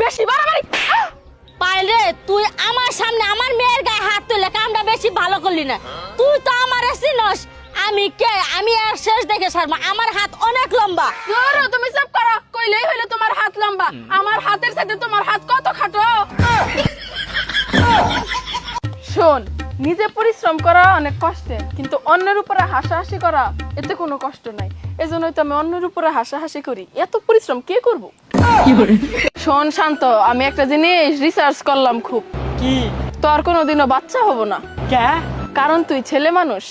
বেশি বাড়াবাড়ি। পাইল রে, তুই আমার সামনে আমার মেয়ের গায়ে হাত তুলে কামটা বেশি ভালো করলি না। তুই তো আমার চিনস, আমি কে? আমি আর শেষ দেখে ছাড়বো, আমার হাত অনেক লম্বা। ধরো তুমি সব করো, কইলেই হইলো তোমার হাত লম্বা। আমার হাতের সাথে তোমার হাত কত খাটো। শোন, নিজে পরিশ্রম করা অনেক কষ্টের, কিন্তু অন্যের উপরে হাসাহাসি করা এতে কোনো কষ্ট নাই। এজন্যই তো আমি অন্যের উপরে হাসাহাসি করি। এত পরিশ্রম কে করব? শোন শান্ত, আমি একটা জিনিস রিসার্চ করলাম খুব। কি? তোর কোনোদিনও বাচ্চা হবো না। কে? কারণ তুই ছেলে মানুষ।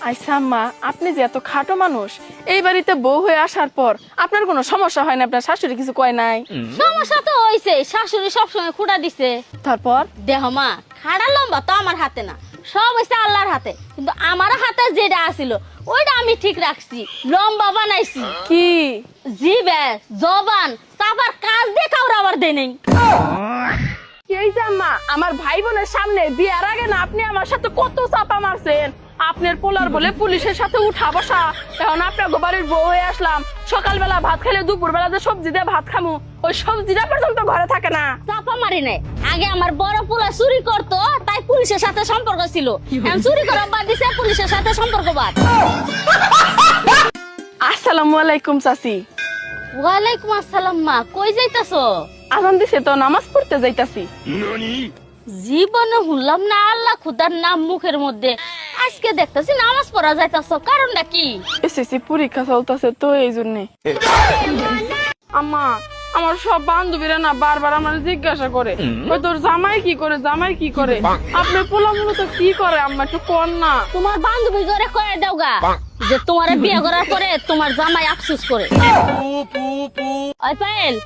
আচ্ছা আম্মা, আপনি যে এত খাটো মানুষ, এই বাড়িতে বউ হয়ে আসার পর আপনার কোনো সমস্যা হয় না? আপনার শাশুড়ি কিছু কয় নাই? সমস্যা তো হইছে, শাশুড়ি সবসময় খুঁটা দিছে। তারপর দেহ মা, খাড়া লম্বা তো আমার হাতে না, সব হইছে আল্লাহর হাতে। কিন্তু আমার হাতে যেটা আছিল ওইটা আমি ঠিক রাখছি, লম্বা বানাইছি। কি? জিবে জবান চাপার কাজ দিয়ে কাউরা আবার দেই নাই। কি হইছে আম্মা? আমার ভাই বোনের সামনে বিয়ার আগে না আপনি আমার সাথে কত চাপা মারছেন। আপনার পোলার বলে পুলিশের সাথে উঠা বসা, এখন আপনার বাড়ির বউ হয়ে আসলাম। সকালবেলা ভাত খেলে দুপুরবেলা যে সবজি দিয়ে ভাত খামু, ওই সবজিটা পর্যন্ত ঘরে থাকে না। চাপা মারি নাই, আগে আমার বড় পোলা চুরি করতো, তাই পুলিশের সাথে সম্পর্ক ছিল। এখন চুরি করা বাদ দিছে, পুলিশের সাথে সম্পর্ক বাদ। আসসালামু আলাইকুম চাচি। ওয়ালাইকুম আসসালাম মা, কই যাইতাছো? আজান দিছে তো, নামাজ পড়তে যাইতাছি। জীবনে শুনলাম না আল্লাহ খুদার নাম মুখের মধ্যে, আজকে দেখতেছি নামাজ পড়া যাইতাছো, কারণটা কি? এসএসসি পরীক্ষা চলতেছে তো এই জন্য। আম্মা, আমার সব বান্ধবীরা না বারবার আমার জিজ্ঞাসা করে, ওই তোর জামাই কি করে, জামাই কি করে। আপনার পোলা মূলত কি করে আম্মা, একটু কর না। তোমার বান্ধবী করে কয়ে দাওগা যে তোমার বিয়ে করার পরে তোমার জামাই আফসোস করে। ওই পায়েল,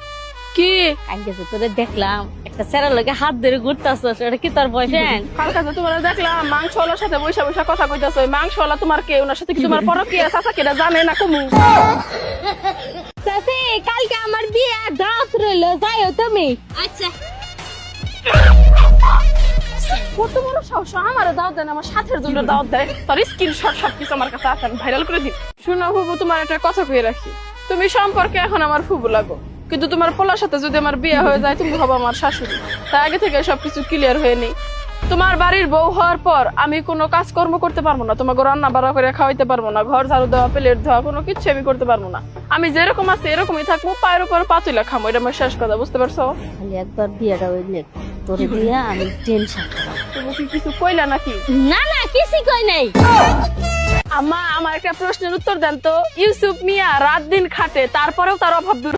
কি? আগে যে তোরে দেখলাম একটা ছেলের লগে হাত ধরে ঘুরতাছস, এটা কি তোর বয়ফ্রেন্ড? কাল কাছে তোমার দেখলাম মাংসওয়ালার সাথে বৈশা বৈশা কথা কইতাছো। ওই মাংসওয়ালা তোমার কে? ওনার সাথে কি তোমার পরকীয়া চাচা কেটা জানে না কমু? চাচি, কালকে আমার বিয়ে, দাওয়াত রইলো, যাইও তুমি। আচ্ছা। কত বড় সাহস, আমারে দাওয়াত দেয় না, আমার সাথের জন্য দাওয়াত দেয়। তার স্ক্রিনশট সবকিছু আমার কাছে আছে, আমি ভাইরাল করে দিই। শুনো ফুবু, তোমার একটা কথা কই রাখি, তুমি সম্পর্কে এখন আমার ফুবু লাগো, কিন্তু তোমার পোলার সাথে যদি আমার বিয়ে হয়ে যায় তুমি হবে আমার শাশুড়ি। তাই আগে থেকে সবকিছু ক্লিয়ার হয়ে নেই। তোমার বাড়ির বউ হওয়ার পর আমি কোনো কাজকর্ম করতে পারবো না, তোমাকে রান্না বাড়া করে খাওয়াইতে পারবো না, ঘর ঝাড়ু দেওয়া, প্লেট ধোয়া, কোনো কিছু আমি করতে পারবো না। আমি যেরকম আছি এরকমই থাকবো, পায়ের উপর পাতুইলা খামো, এটা আমার শেষ কথা, বুঝতে পারছো? খালি একবার বিয়েটা হইলে তোরে দিয়ে আমি টেনশন। তুমি কি কিছু কইলা নাকি? না না, কিছুই কই নাই। আম্মা, আমার একটা প্রশ্নের উত্তর দেন তো। ইউসুফ মিয়া রাত দিন খাটে, তারপরেও তার অভাব দূর